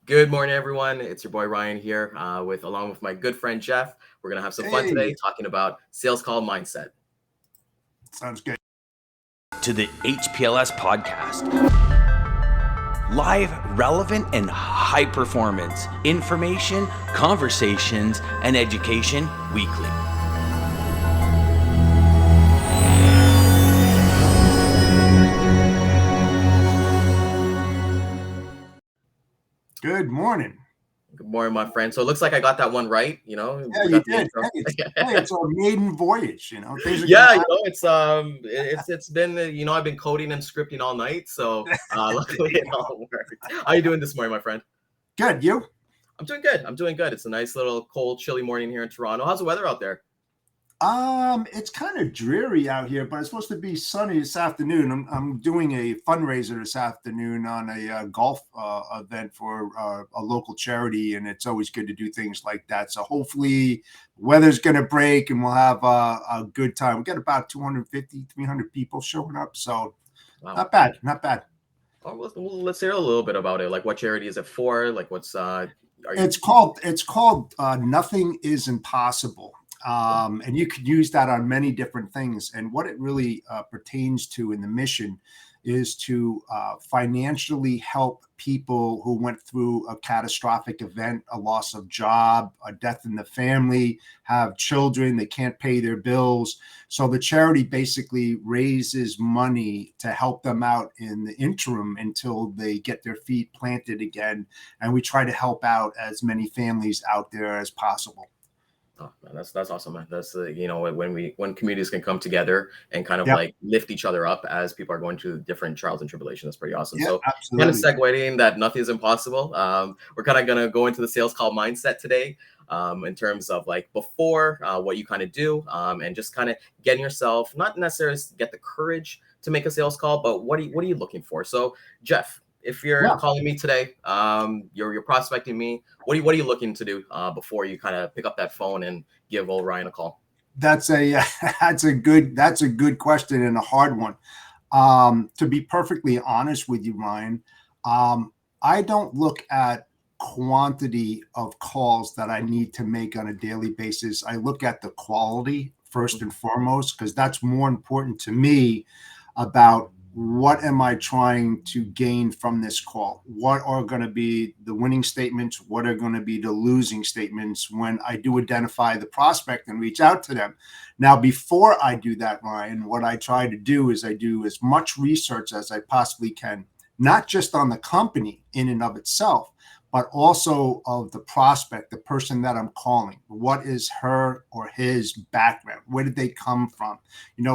Good morning, everyone. It's your boy Ryan here, with along with my good friend Jeff. We're gonna have some fun Hey, today talking about sales call mindset. sounds good. To the HPLS podcast. Live, relevant, and high performance information, conversations, and education weekly. Good morning. Good morning, my friend. So it looks like I got that one right. Yeah, We you got the did. intro. Hey, it's our maiden voyage. Things are Yeah, gonna happen. it's been I've been coding and scripting all night, so luckily it all worked. How you doing this morning, my friend? Good. You? I'm doing good. I'm doing good. It's a nice little cold, chilly morning here in Toronto. How's the weather out there? It's kind of dreary out here, but it's supposed to be sunny this afternoon. I'm doing a fundraiser this afternoon on a golf event for a local charity, and it's always good to do things like that. So hopefully, weather's going to break, and we'll have a good time. We got about 250, 300 people showing up, so Wow. not bad, not bad. Oh, let's hear a little bit about it. Like, what charity is it for? Like, what's are you? It's called Nothing is Impossible. Oh, And you could use that on many different things. And what it really pertains to in the mission is to financially help people who went through a catastrophic event, a loss of job, a death in the family, have children, they can't pay their bills. So the charity basically raises money to help them out in the interim until they get their feet planted again. And we try to help out as many families out there as possible. oh man, that's awesome, man. That's when communities can come together and kind of Yep. like lift each other up as people are going through different trials and tribulations. That's pretty awesome. Yeah, So, kind of absolutely. segueing that nothing is impossible. We're kind of gonna go into the sales call mindset today, in terms of like before what you kind of do, and just kind of getting yourself not necessarily get the courage to make a sales call, but what are you looking for? So, Jeff, if you're Yeah. calling me today, you're prospecting me. What are you looking to do before you kind of pick up that phone and give old Ryan a call? That's a that's a good question and a hard one. To be perfectly honest with you, Ryan, um, I don't look at quantity of calls that I need to make on a daily basis. I look at the quality first and foremost because that's more important to me about what am I trying to gain from this call? What are going to be the winning statements? What are going to be the losing statements when I do identify the prospect and reach out to them? Now, before I do that, Ryan, what I try to do is I do as much research as I possibly can, not just on the company in and of itself, but also of the prospect, the person that I'm calling. What is her or his background? Where did they come from?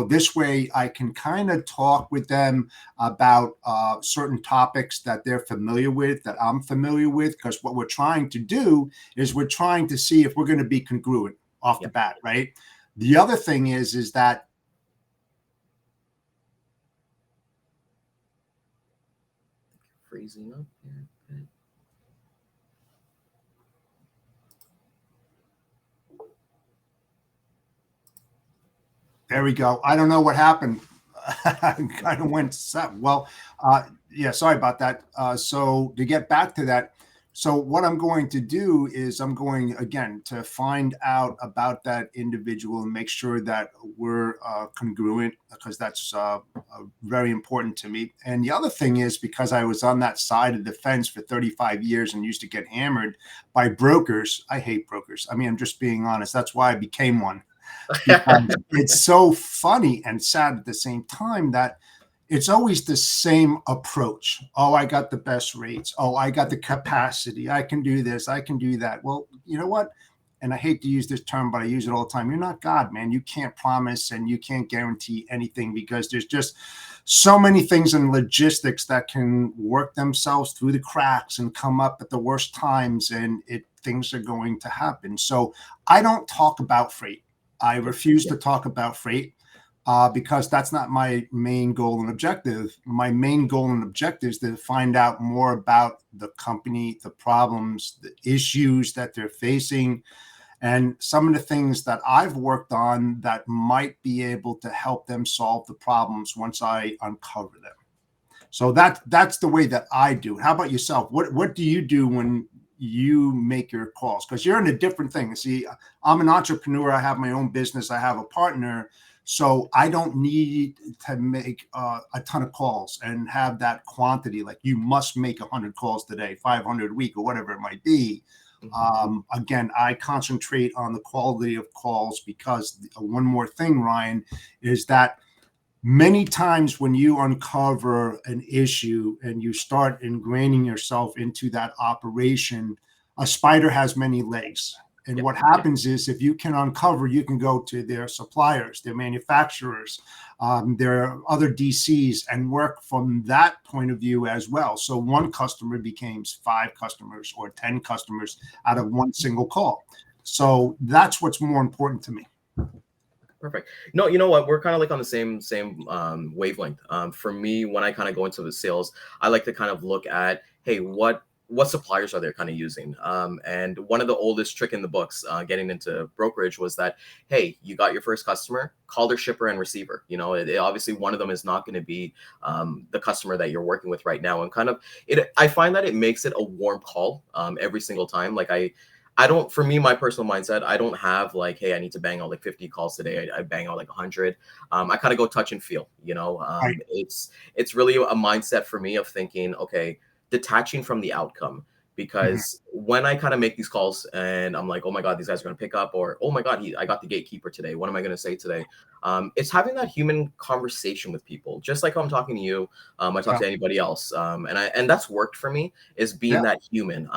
This way I can kind of talk with them about certain topics that they're familiar with, that I'm familiar with, because what we're trying to do is we're trying to see if we're going to be congruent off the Yep. bat, right? The other thing is that Freezing up here. there we go. I don't know what happened. Kind of went set. Well, yeah, sorry about that. So to get back to that, so what I'm going to do is I'm going again to find out about that individual and make sure that we're congruent because that's very important to me. And the other thing is because I was on that side of the fence for 35 years and used to get hammered by brokers. I hate brokers. I mean, I'm just being honest. That's why I became one because it's so funny and sad at the same time that it's always the same approach. Oh, I got the best rates. Oh, I got the capacity. I can do this. I can do that. Well, you know what? And I hate to use this term, but I use it all the time. You're not God, man. You can't promise and you can't guarantee anything because there's just so many things in logistics that can work themselves through the cracks and come up at the worst times, and things are going to happen. So I don't talk about freight. I refuse Yeah. to talk about freight because that's not my main goal and objective. My main goal and objective is to find out more about the company, the problems, the issues that they're facing, and some of the things that I've worked on that might be able to help them solve the problems once I uncover them. So that's the way that I do. How about yourself? What do you do when you make your calls? Because you're in a different thing. See, I'm an entrepreneur. I have my own business. I have a partner. So I don't need to make a ton of calls and have that quantity. Like you must make 100 calls today, 500 a week, or whatever it might be. Mhm. Again, I concentrate on the quality of calls because one more thing, Ryan, is that many times when you uncover an issue and you start ingraining yourself into that operation, a spider has many legs. And Yeah. what happens is if you can uncover, you can go to their suppliers, their manufacturers, their other DCs, and work from that point of view as well. So one customer becomes 5 customers or 10 customers out of one single call. So that's what's more important to me. Perfect. No, you know what? We're kind of like on the same wavelength. For me, when I kind of go into the sales, I like to kind of look at, hey, what suppliers are they kind of using? And one of the oldest trick in the books, getting into brokerage, was that, hey, you got your first customer, call their shipper and receiver. Obviously one of them is not going to be the customer that you're working with right now, and kind of it. I find that it makes it a warm call every single time. Like I don't, for me, my personal mindset, I don't have like, hey, I need to bang out like 50 calls today. I bang out like 100. I kind of go touch and feel, Right. it's really a mindset for me of thinking, okay, detaching from the outcome. Mhm. Because when I kind of make these calls and I'm like, oh my God, these guys are going to pick up, or, oh my God, I got the gatekeeper today. What am I going to say today? It's having that human conversation with people, just like how I'm talking to you. I talk Yeah. to anybody else. And that's worked for me, is being Yeah. that human.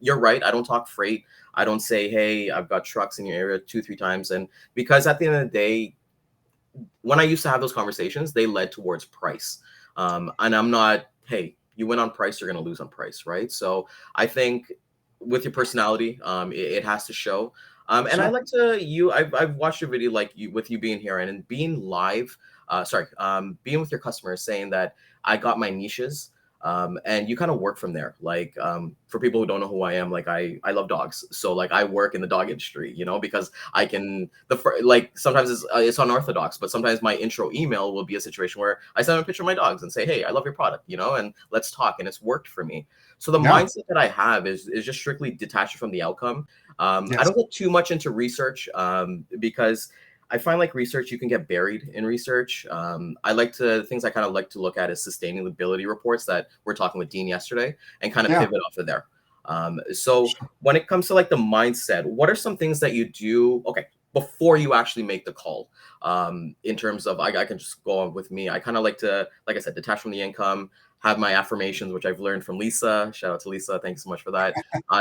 You're right. I don't talk freight. I don't say, hey, I've got trucks in your area 2, 3 times. And because at the end of the day, when I used to have those conversations, they led towards price. And I'm not, hey, you win on price, you're going to lose on price, right? So I think with your personality, it has to show. And I Sure. like I've watched your video like you with you being here and being live. Being with your customers, saying that I got my niches. And you kind of work from there. Like, for people who don't know who I am, like I love dogs. So like I work in the dog industry, because I can like sometimes it's unorthodox, but sometimes my intro email will be a situation where I send them a picture of my dogs and say, hey, I love your product, and let's talk. And it's worked for me. So the Yeah. mindset that I have is just strictly detached from the outcome. I Yes. don't get too much into research, because I find like research, you can get buried in research. Things I kind of like to look at is sustainability reports that we're talking with Dean yesterday, and kind of Yeah. pivot off of there. So when it comes to like the mindset, what are some things that you do? Okay, before you actually make the call, in terms of, I can just go on with me. I kind of like to, like I said, detach from the income, have my affirmations, which I've learned from Lisa. Shout out to Lisa. Thanks so much for that.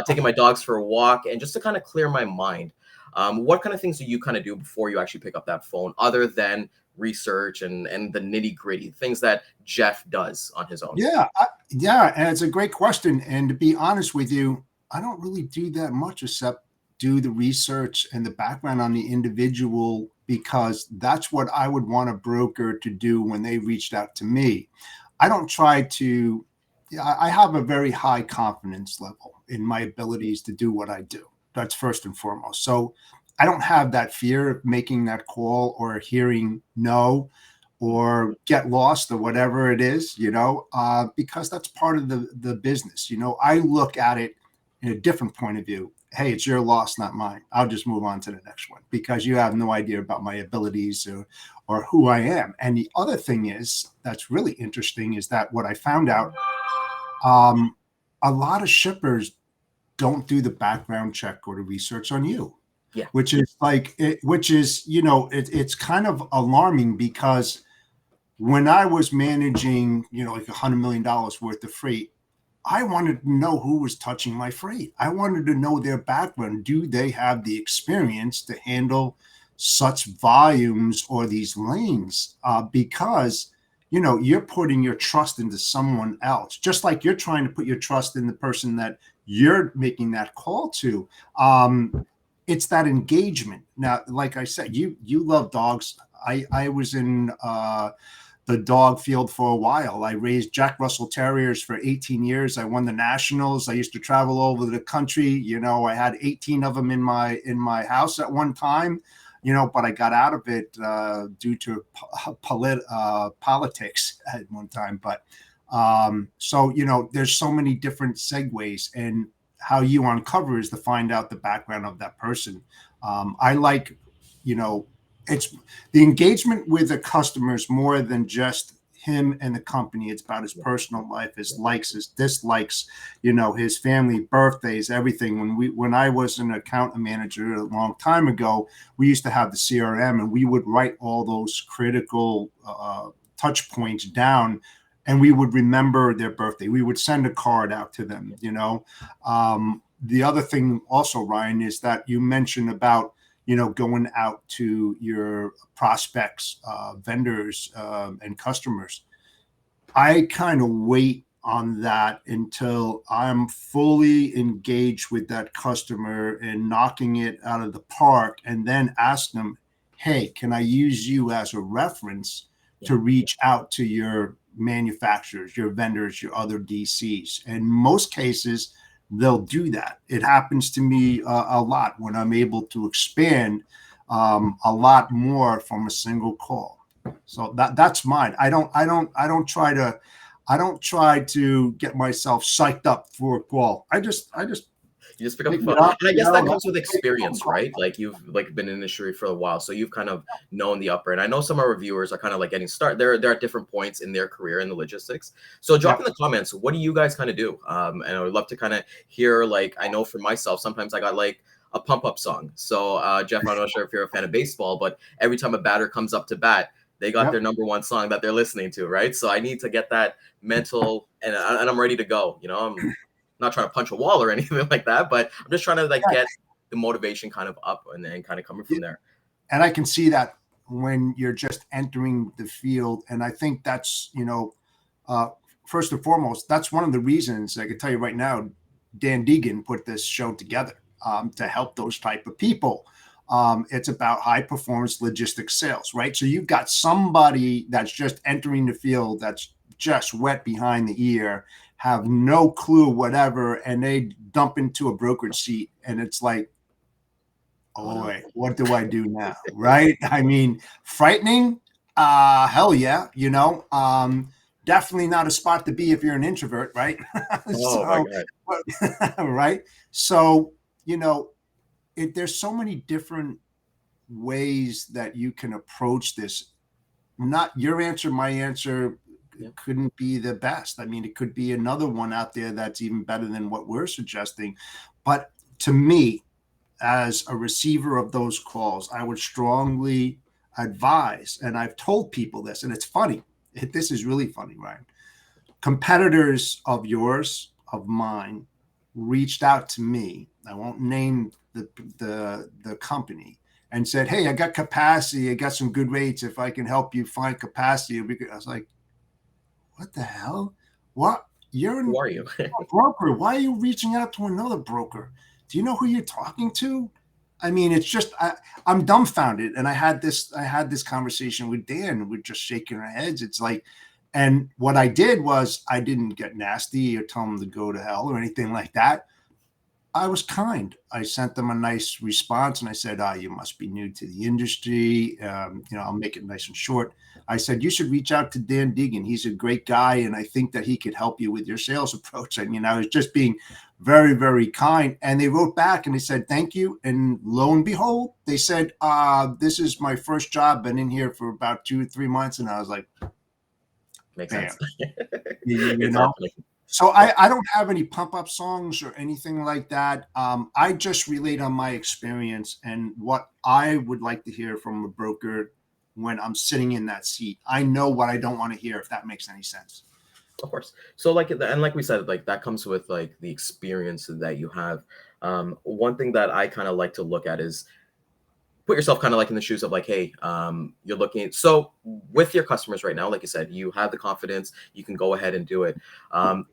Taking my dogs for a walk, and just to kind of clear my mind. What kind of things do you kind of do before you actually pick up that phone, other than research and the nitty gritty things that Jeff does on his own? Yeah, and it's a great question. And to be honest with you, I don't really do that much except do the research and the background on the individual because that's what I would want a broker to do when they reached out to me. I don't try to. I have a very high confidence level in my abilities to do what I do. That's first and foremost. So I don't have that fear of making that call or hearing no or get lost or whatever it is, because that's part of the business. I look at it in a different point of view. Hey, it's your loss, not mine. I'll just move on to the next one because you have no idea about my abilities or who I am. And the other thing is that's really interesting is that what I found out, um, a lot of shippers don't do the background check or the research on you, Yeah. which is kind of alarming because when I was managing, like $100 million worth of freight, I wanted to know who was touching my freight. I wanted to know their background. Do they have the experience to handle such volumes or these lanes? Because you're putting your trust into someone else, just like you're trying to put your trust in the person that you're making that call to. It's that engagement. Now, like I said, you love dogs. I was in the dog field for a while. I raised Jack Russell Terriers for 18 years. I won the nationals. I used to travel over the country. I had 18 of them in my house at one time. But I got out of it due to politics at one time. But So, there's so many different segues, and how you uncover is to find out the background of that person. I like, you know, it's the engagement with the customers more than just him and the company. It's about his personal life, his likes, his dislikes, his family, birthdays, everything. When I was an account manager a long time ago, we used to have the CRM, and we would write all those critical touch points down, and we would remember their birthday. We would send a card out to them. The other thing also, Ryan, is that you mentioned about going out to your prospects, vendors, and customers. I kind of wait on that until I'm fully engaged with that customer and knocking it out of the park, and then ask them, hey, can I use you as a reference to reach out to your manufacturers, your vendors, your other DCs? In most cases, they'll do that. It happens to me a lot when I'm able to expand a lot more from a single call. So that's mine. I don't try to get myself psyched up for a call. I just You just pick up pick the it phone, up, and I guess that like, comes with take a phone experience, call. right? Like you've like been in the industry for a while, so you've kind of known the upper. And I know some of our viewers are kind of like getting started. They're at different points in their career in the logistics. So drop in Yep. the comments, what do you guys kind of do? And I would love to kind of hear. Like I know for myself, sometimes I got like a pump up song. So Jeff, I'm not sure if you're a fan of baseball, but every time a batter comes up to bat, they got their Yep. number one song that they're listening to, right? So I need to get that mental, and I'm ready to go. I'm not trying to punch a wall or anything like that, but I'm just trying to like get the motivation kind of up and then kind of coming Yeah. from there. And I can see that when you're just entering the field. And I think that's, uh, first and foremost, that's one of the reasons I can tell you right now, Dan Deegan put this show together to help those type of people. It's about high performance logistics sales, right? So you've got somebody that's just entering the field that's just wet behind the ear, have no clue, whatever, and they dump into a brokerage seat, and it's like, Oh oh, no. wait, what do I do now? Right? I mean, frightening. Hell yeah. Definitely not a spot to be if you're an introvert, right? Oh my So, God. right. So, you know, there's so many different ways that you can approach this. Not your answer, my answer Yeah. couldn't be the best. I mean, it could be another one out there that's even better than what we're suggesting. But to me, as a receiver of those calls, I would strongly advise, and I've told people this, and it's funny. This is really funny, Ryan. Competitors of yours, of mine, reached out to me. I won't name the company, and said, "Hey, I got capacity. I got some good rates. If I can help you find capacity." I was like, "What the hell? What? You're Who a are you? broker. Why are you reaching out to another broker? Do you know who you're talking to?" I mean, it's just I'm dumbfounded. And I had this conversation with Dan. We're just shaking our heads. It's like, and what I did was I didn't get nasty or tell them to go to hell or anything like that. I was kind. I sent them a nice response, and I said, you must be new to the industry. I'll make it nice and short. I said, you should reach out to Dan Deegan. He's a great guy, and I think that he could help you with your sales approach." I mean, I was just being very, very kind. And they wrote back and they said, thank you. And lo and behold, they said, this is my first job. Been in here for about 2 or 3 months. And I was like, Makes bam, sense. you It's know? happening. So Yeah. I don't have any pump up songs or anything like that. I just relate on my experience and what I would like to hear from a broker when I'm sitting in that seat. I know what I don't want to hear, if that makes any sense. Of course. So like, and like we said, like that comes with like the experience that you have. One thing that I kind of like to look at is put yourself kind of like in the shoes of like, hey, you're looking so with your customers right now, like you said, you have the confidence, you can go ahead and do it.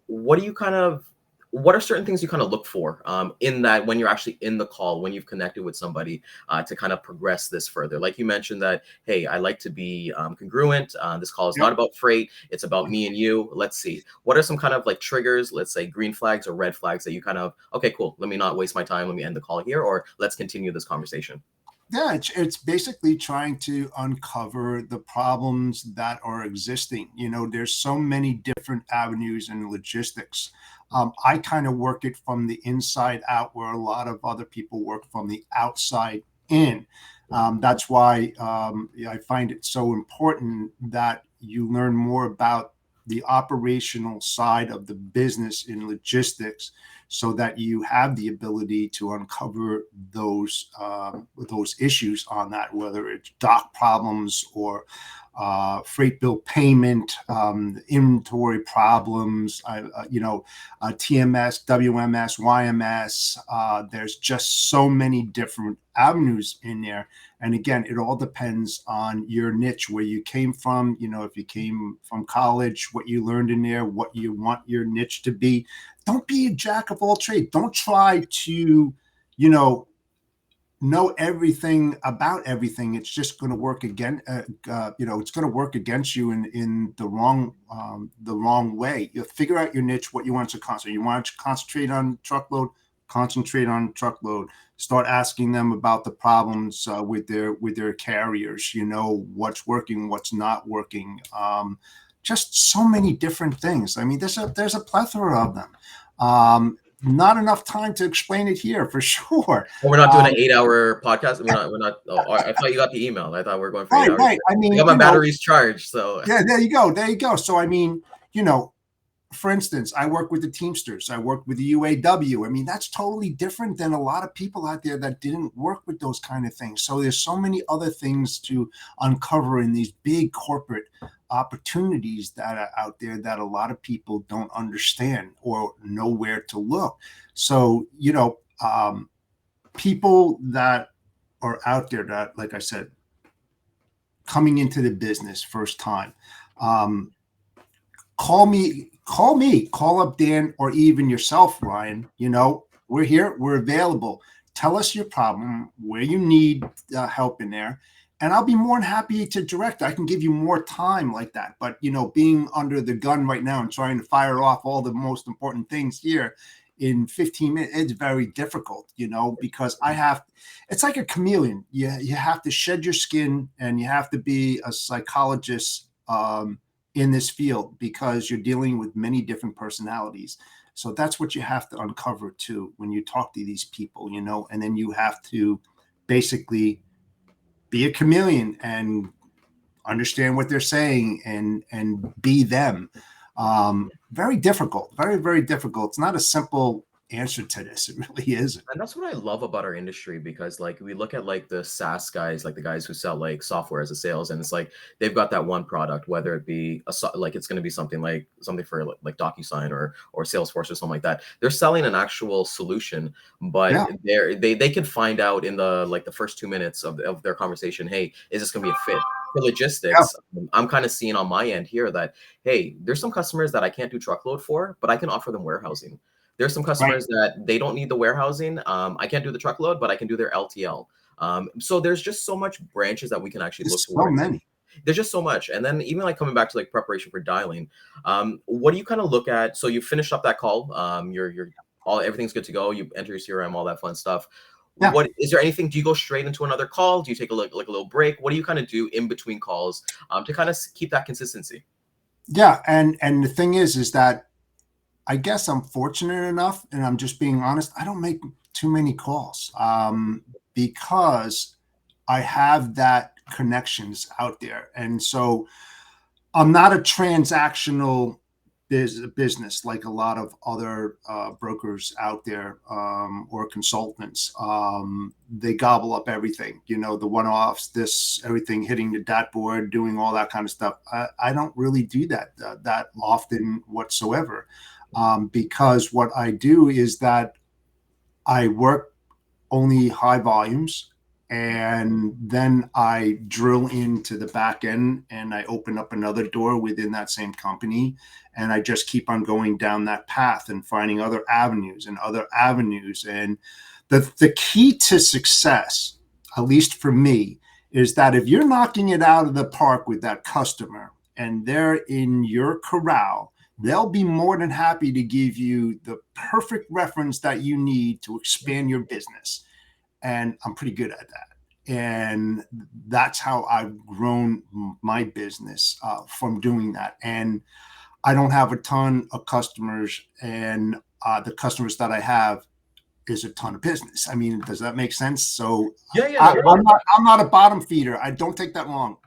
What do you kind of what are certain things you kind of look for in that when you're actually in the call, when you've connected with somebody to kind of progress this further? Like you mentioned that, hey, I like to be congruent. This call is not Yep. about freight, it's about me and you. Let's see. What are some kind of like triggers, let's say green flags or red flags that you kind of, okay, cool, let me not waste my time, let me end the call here, or let's continue this conversation? Yeah, it's basically trying to uncover the problems that are existing. There's so many different avenues in logistics. I kind of work it from the inside out, where a lot of other people work from the outside in. That's why I find it so important that you learn more about the operational side of the business in logistics, so that you have the ability to uncover those issues on that, whether it's dock problems or freight bill payment, inventory problems, TMS, WMS, YMS. There's just so many different avenues in there. And again, it all depends on your niche, where you came from. If you came from college, what you learned in there, what you want your niche to be. Don't be a jack of all trades. Don't try to, know everything about everything. It's just going to work again. It's going to work against you in the wrong way. You figure out your niche, what you want to concentrate. You want to concentrate on truckload. Concentrate on truckload. Start asking them about the problems with their carriers. What's working, what's not working. Just so many different things. I mean, there's a plethora of them. Not enough time to explain it here for sure. Well, we're not doing an 8-hour podcast. We're not. Oh, I thought you got the email. I thought we were going for 8 hours. Right. I I mean, got my batteries charged. So yeah, there you go. So I mean, for instance, I work with the Teamsters. I work with the UAW. I mean, that's totally different than a lot of people out there that didn't work with those kind of things. So there's so many other things to uncover in these big corporate opportunities that are out there that a lot of people don't understand or know where to look. So, people that are out there that, like I said, coming into the business first time, call up Dan or even yourself, Ryan. We're here, we're available. Tell us your problem, where you need help in there, and I'll be more than happy to direct. I can give you more time like that. But being under the gun right now and trying to fire off all the most important things here in 15 minutes, it's very difficult, because it's like a chameleon. You have to shed your skin, and you have to be a psychologist in this field, because you're dealing with many different personalities. So that's what you have to uncover too when you talk to these people, and then you have to basically be a chameleon and understand what they're saying and be them. Very difficult, very, very difficult. It's not a simple answer to this. It really isn't. And that's what I love about our industry, because like we look at like the SaaS guys, like the guys who sell like software as a sales, and it's like they've got that one product, whether it be like it's going to be something for like DocuSign or Salesforce or something like that. They're selling an actual solution, but Yeah. they can find out in the first 2 minutes of their conversation, hey, is this going to be a fit? For logistics, I'm kind of seeing on my end here that, hey, there's some customers that I can't do truckload for, but I can offer them warehousing. There's some customers that they don't need the warehousing. I can't do the truckload, but I can do their LTL. So there's just so much branches that we can actually look So towards. many. There's just so much. And then even like coming back to like preparation for dialing, what do you kind of look at? So you finished up that call. You're everything's good to go. You enter your CRM, all that fun stuff. Yeah. What is there anything? Do you go straight into another call? Do you take a little break? What do you kind of do in between calls to kind of keep that consistency? Yeah, and the thing is that I guess I'm fortunate enough, and I'm just being honest, I don't make too many calls because I have that connections out there. And so I'm not a transactional business like a lot of other brokers out there or consultants. They gobble up everything, the one-offs, everything hitting the dashboard, doing all that kind of stuff. I don't really do that often whatsoever, because what I do is that I work only high volumes, and then I drill into the back end and I open up another door within that same company. And I just keep on going down that path and finding other avenues and other avenues. And the key to success, at least for me, is that if you're knocking it out of the park with that customer and they're in your corral, they'll be more than happy to give you the perfect reference that you need to expand your business. And I'm pretty good at that. And that's how I've grown my business from doing that. And I don't have a ton of customers, and the customers that I have is a ton of business. I mean, does that make sense? So Yeah, yeah, no, well, I'm not a bottom feeder. I don't take that wrong.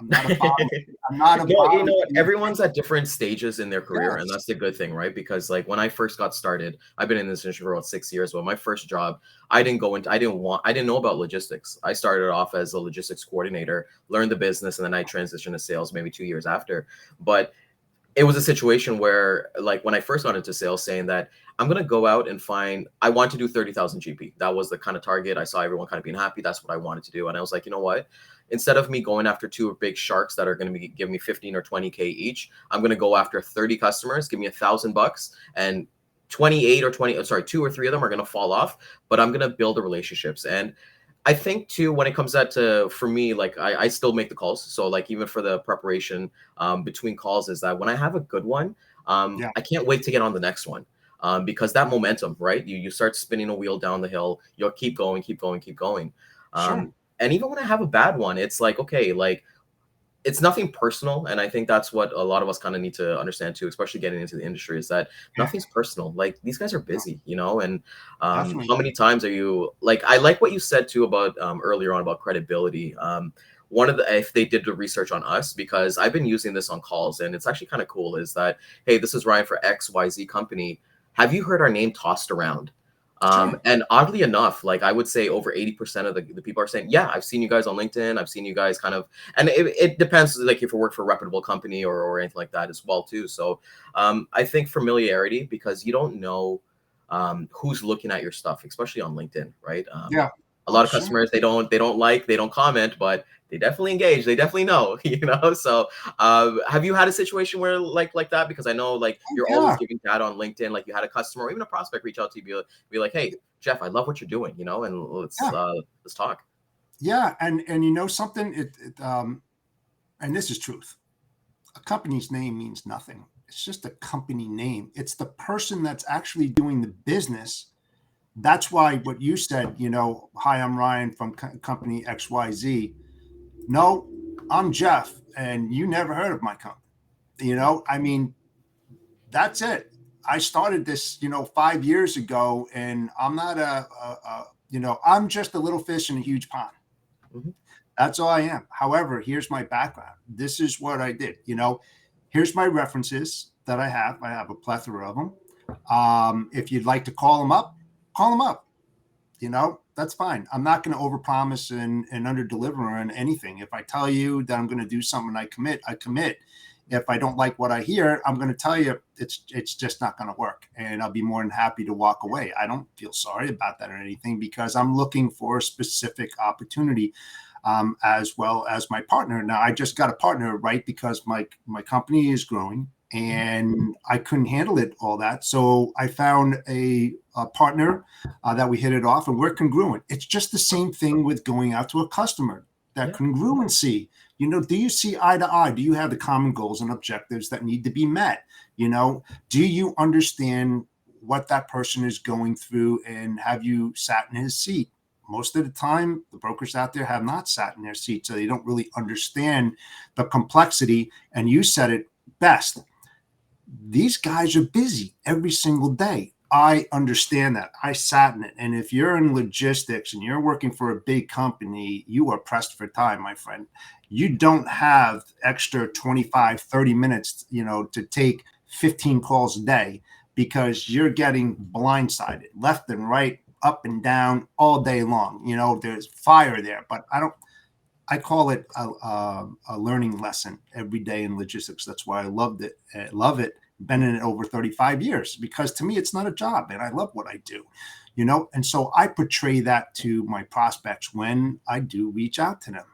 I'm not a bottom. I'm not a no, you bottom know what? feeder. Everyone's at different stages in their career, and Yes. that's the good thing, right? Because like when I first got started, I've been in this industry for about 6 years. But my first job, I didn't know about logistics. I started off as a logistics coordinator, learned the business, and then I transitioned to sales maybe 2 years after. But it was a situation where like when I first got into sales, saying that I'm gonna go out and find, I want to do 30,000 GP. That was the kind of target. I saw everyone kind of being happy. That's what I wanted to do. And I was like, you know what? Instead of me going after two big sharks that are going to be give me 15 or 20K each, I'm gonna go after 30 customers, give me $1,000, and 28 or 20, sorry, two or three of them are gonna fall off, but I'm gonna build the relationships. And I think too, when it comes out to, for me, like I still make the calls. So like even for the preparation between calls, is that when I have a good one, Yeah. I can't wait to get on the next one. Because that momentum, right? You start spinning a wheel down the hill, you'll keep going, keep going, keep going. Sure. And even when I have a bad one, it's like, okay, like it's nothing personal. And I think that's what a lot of us kind of need to understand too, especially getting into the industry, is that Yeah. nothing's personal. Like these guys are No, busy, you know. And definitely. how many times are you like, I like what you said too about earlier on about credibility. One of the, if they did the research on us, because I've been using this on calls and it's actually kind of cool, is that, hey, this is Ryan for XYZ company, have you heard our name tossed around? Sure. And oddly enough, like I would say over 80% of the people are saying, yeah, I've seen you guys on LinkedIn. I've seen you guys kind of, and it depends, like if you work for a reputable company or anything like that as well too. So I think familiarity, because you don't know who's looking at your stuff, especially on LinkedIn, right? Yeah. A Oh, lot of sure. customers, they don't like, they don't comment, but they definitely engage, they definitely know, you know. So have you had a situation where like that? Because I know like Oh, you're always yeah. giving data on LinkedIn, like you had a customer or even a prospect reach out to you, be like, hey Jeff, I love what you're doing, you know, and Yeah. let's talk. Yeah. And you know something, and this is truth. A company's name means nothing. It's just a company name. It's the person that's actually doing the business. That's why what you said, hi, I'm Ryan from company XYZ. No, I'm Jeff, and you never heard of my company. I mean, that's it. I started this, 5 years ago, and I'm not I'm just a little fish in a huge pond. Mhm. That's all I am. However, here's my background. This is what I did. Here's my references that I have. I have a plethora of them. If you'd like to call them up, call them up. That's fine. I'm not going to overpromise and underdeliver on anything. If I tell you that I'm going to do something, I commit. I commit. If I don't like what I hear, I'm going to tell you it's just not going to work, and I'll be more than happy to walk away. I don't feel sorry about that or anything, because I'm looking for a specific opportunity, as well as my partner. Now, I just got a partner, right? Because my company is growing and I couldn't handle it all that. So I found a partner that we hit it off, and we're congruent. It's just the same thing with going out to a customer. That Yeah. congruency. Do you see eye to eye? Do you have the common goals and objectives that need to be met? Do you understand what that person is going through, and have you sat in his seat? Most of the time, the brokers out there have not sat in their seat, so they don't really understand the complexity. And you said it best. These guys are busy every single day. I understand that. I sat in it. And if you're in logistics and you're working for a big company, you are pressed for time, my friend. You don't have extra 25, 30 minutes, to take 15 calls a day, because you're getting blindsided left and right, up and down all day long. There's fire there, but I call it a learning lesson every day in logistics. That's why I loved it. I love it. Been in it over 35 years, because to me, it's not a job, and I love what I do, And so I portray that to my prospects when I do reach out to them.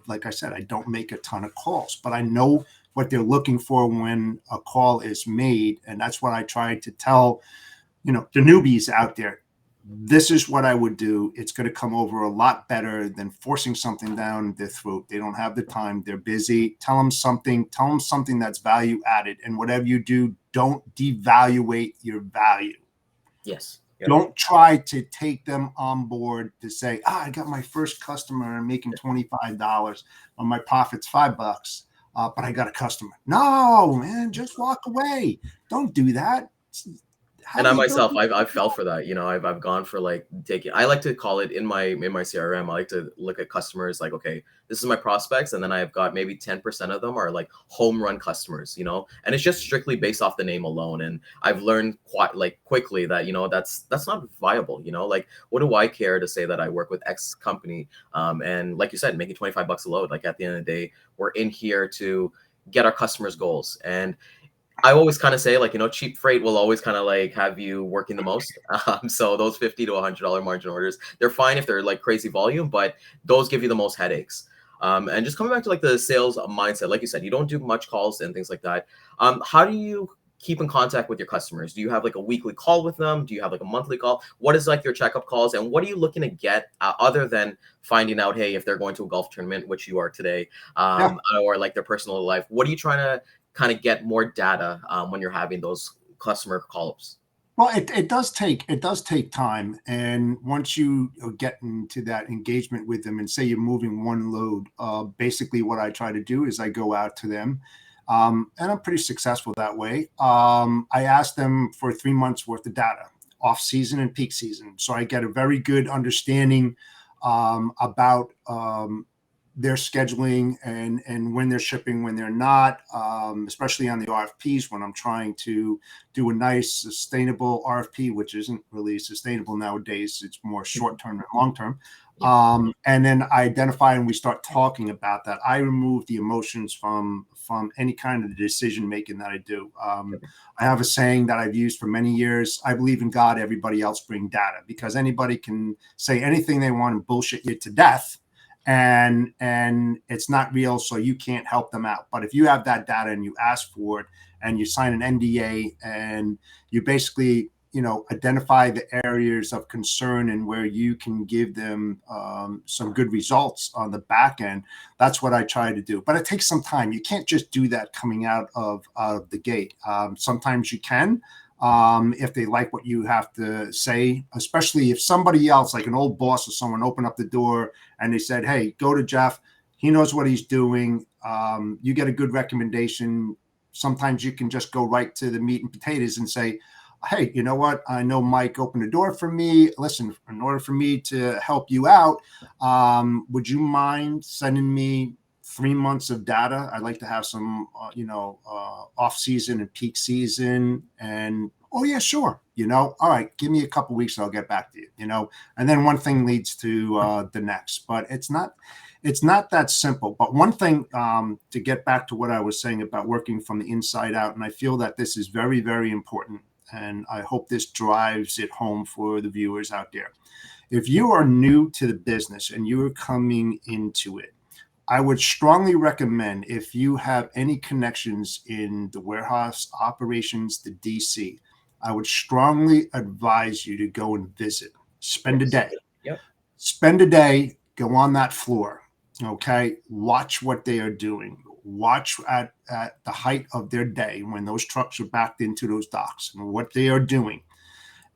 Like I said, I don't make a ton of calls, but I know what they're looking for when a call is made. And that's what I try to tell, the newbies out there. This is what I would do. It's going to come over a lot better than forcing something down their throat. They don't have the time. They're busy. Tell them something that's value added. And whatever you do, don't devaluate your value. Yes. Yep. Don't try to take them on board to say, I got my first customer and I'm making $25 or my profit's $5, but I got a customer. No, man, just walk away. Don't do that. And Have I the myself, ability. I've fell for that. You know, I've gone for like taking. I like to call it in my CRM. I like to look at customers like, okay, this is my prospects, and then I've got maybe 10% of them are like home run customers. You know, and it's just strictly based off the name alone. And I've learned quite like quickly that that's not viable. You know, like what do I care to say that I work with X company? And like you said, making $25 a load. Like at the end of the day, we're in here to get our customers' goals. And I always kind of say like, cheap freight will always kind of like have you working the most. So those $50 to $100 margin orders, they're fine if they're like crazy volume, but those give you the most headaches. And just coming back to like the sales mindset, like you said, you don't do much calls and things like that. How do you keep in contact with your customers? Do you have like a weekly call with them? Do you have like a monthly call? What is like your checkup calls, and what are you looking to get other than finding out, hey, if they're going to a golf tournament, which you are today, Yeah. or like their personal life? What are you trying to kind of get more data when you're having those customer call-ups? Well, it does take time, and once you get into that engagement with them, and say you're moving one load, basically what I try to do is I go out to them, and I'm pretty successful that way. I ask them for 3 months worth of data, off season and peak season, so I get a very good understanding about their scheduling and when they're shipping, when they're not, especially on the RFPs when I'm trying to do a nice sustainable RFP, which isn't really sustainable nowadays. It's more short term and long term. Yeah. And then I identify and we start talking about that. I remove the emotions from any kind of decision making that I do. I have a saying that I've used for many years. I believe in God, everybody else bring data, because anybody can say anything they want and bullshit you to death, and it's not real, so you can't help them out. But if you have that data and you ask for it and you sign an NDA and you basically identify the areas of concern and where you can give them some good results on the back end, that's what I try to do. But it takes some time. You can't just do that coming out of the gate. Sometimes you can, if they like what you have to say, especially if somebody else, like an old boss or someone, opened up the door and they said, hey, go to Jeff. He knows what he's doing. You get a good recommendation. Sometimes you can just go right to the meat and potatoes and say, hey, you know what? I know Mike opened the door for me. Listen, in order for me to help you out, would you mind sending me 3 months of data? I'd like to have some, off season and peak season. And oh yeah, sure. All right, give me a couple weeks and I'll get back to you. And then one thing leads to the next. But it's not that simple. But one thing, to get back to what I was saying about working from the inside out, and I feel that this is very, very important, and I hope this drives it home for the viewers out there. If you are new to the business and you are coming into it, I would strongly recommend, if you have any connections in the warehouse operations, the DC, I would strongly advise you to go and visit. Spend a Yes. day. Yep. Spend a day, go on that floor. Okay. Watch what they are doing. Watch at the height of their day when those trucks are backed into those docks and what they are doing.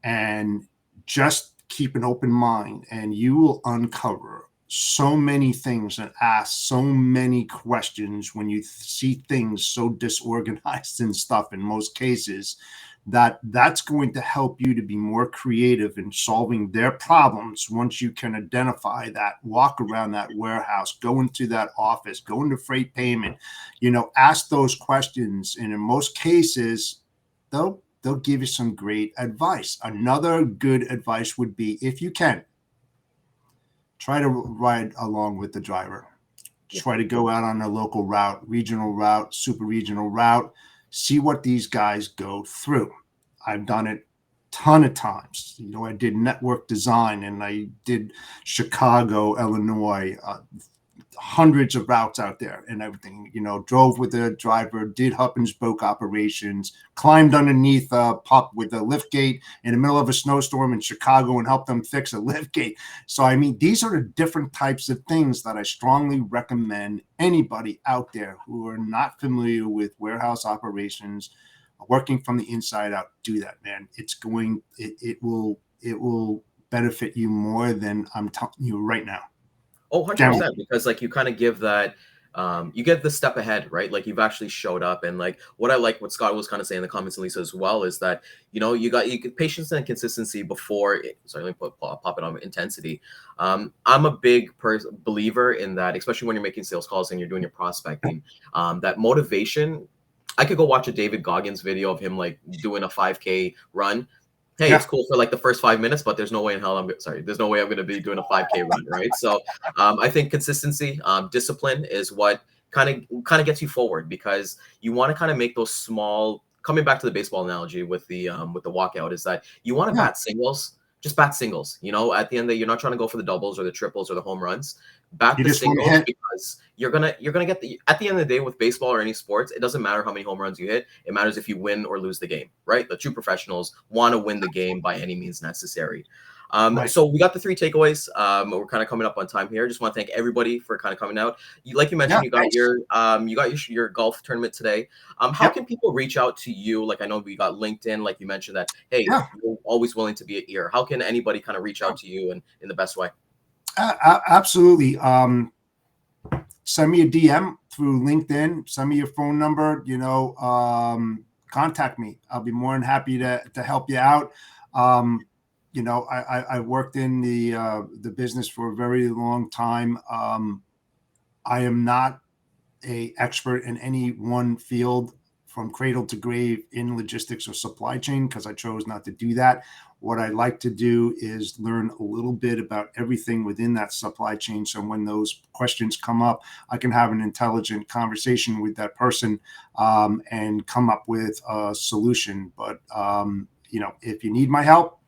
And just keep an open mind, and you will uncover so many things and ask so many questions when you see things so disorganized and stuff in most cases, that's going to help you to be more creative in solving their problems. Once you can identify that, walk around that warehouse, go into that office, go into freight payment, ask those questions. And in most cases, they'll give you some great advice. Another good advice would be, if you can, try to ride along with the driver. Yeah. Try to go out on a local route, regional route, super regional route. See what these guys go through. I've done it a ton of times. I did network design and I did Chicago, Illinois, hundreds of routes out there and everything. Drove with a driver, did hub and spoke operations, climbed underneath a pup with a lift gate in the middle of a snowstorm in Chicago and helped them fix a lift gate. So, I mean, these are the different types of things that I strongly recommend anybody out there who are not familiar with warehouse operations working from the inside out. Do that, man. It will benefit you more than I'm telling you right now. Oh, 100%, because like you kind of give that you get the step ahead, right? Like you've actually showed up, and like what I like what Scott was kind of saying in the comments, and Lisa as well, is that you get patience and consistency before sorry, let me pop it on intensity. I'm a big believer in that, especially when you're making sales calls and you're doing your prospecting. That motivation, I could go watch a David Goggins video of him like doing a 5K run. Hey, it's cool for like the first 5 minutes, but there's no way in hell there's no way I'm going to be doing a 5K run, right? So I think consistency, discipline is what kind of gets you forward, because you want to kind of make those small, coming back to the baseball analogy with the walkout, is that you want to bat singles, just bat singles. At the end of the day, you're not trying to go for the doubles or the triples or the home runs. Bat the singles, because you're gonna get at the end of the day with baseball or any sports, it doesn't matter how many home runs you hit. It matters if you win or lose the game, right? The true professionals want to win the game by any means necessary. So we got the 3 takeaways. We're kind of coming up on time here. Just want to thank everybody for kind of coming out. Like you mentioned, you got your golf tournament today. How can people reach out to you? Like I know we got LinkedIn, like you mentioned that, hey, you're always willing to be an ear. How can anybody kind of reach out to you in the best way? Absolutely. Send me a DM through LinkedIn. Send me your phone number. Contact me. I'll be more than happy to help you out. I worked in the business for a very long time. I am not an expert in any one field from cradle to grave in logistics or supply chain, because I chose not to do that. What I like to do is learn a little bit about everything within that supply chain. So when those questions come up, I can have an intelligent conversation with that person and come up with a solution. But, if you need my help,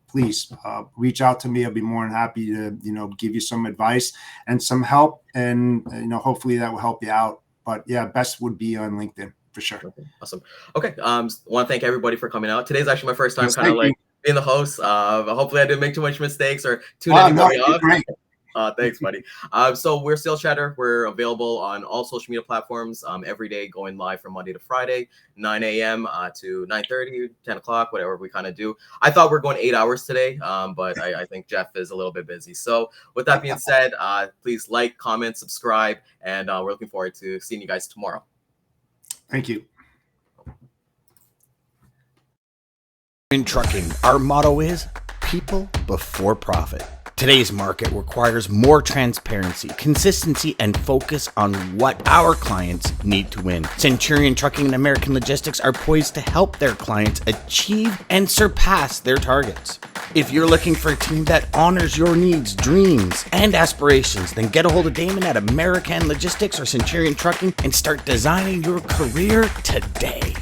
please reach out to me. I'll be more than happy to, give you some advice and some help. And, hopefully that will help you out. But yeah, best would be on LinkedIn for sure. Okay, awesome. Okay. Want to thank everybody for coming out. Today's actually my first time kind of like being the host. Hopefully I didn't make too much mistakes or tune anybody off. Great. Thanks, buddy. So we're Sales Chatter. We're available on all social media platforms every day, going live from Monday to Friday, 9 a.m. To 9:30, 10 o'clock, whatever we kind of do. I thought we are going 8 hours today, but I think Jeff is a little bit busy. So with that being said, please like, comment, subscribe, and we're looking forward to seeing you guys tomorrow. Thank you. In trucking, our motto is people before profit. Today's market requires more transparency, consistency, and focus on what our clients need to win. Centurion Trucking and American Logistics are poised to help their clients achieve and surpass their targets. If you're looking for a team that honors your needs, dreams, and aspirations, then get a hold of Damon at American Logistics or Centurion Trucking and start designing your career today.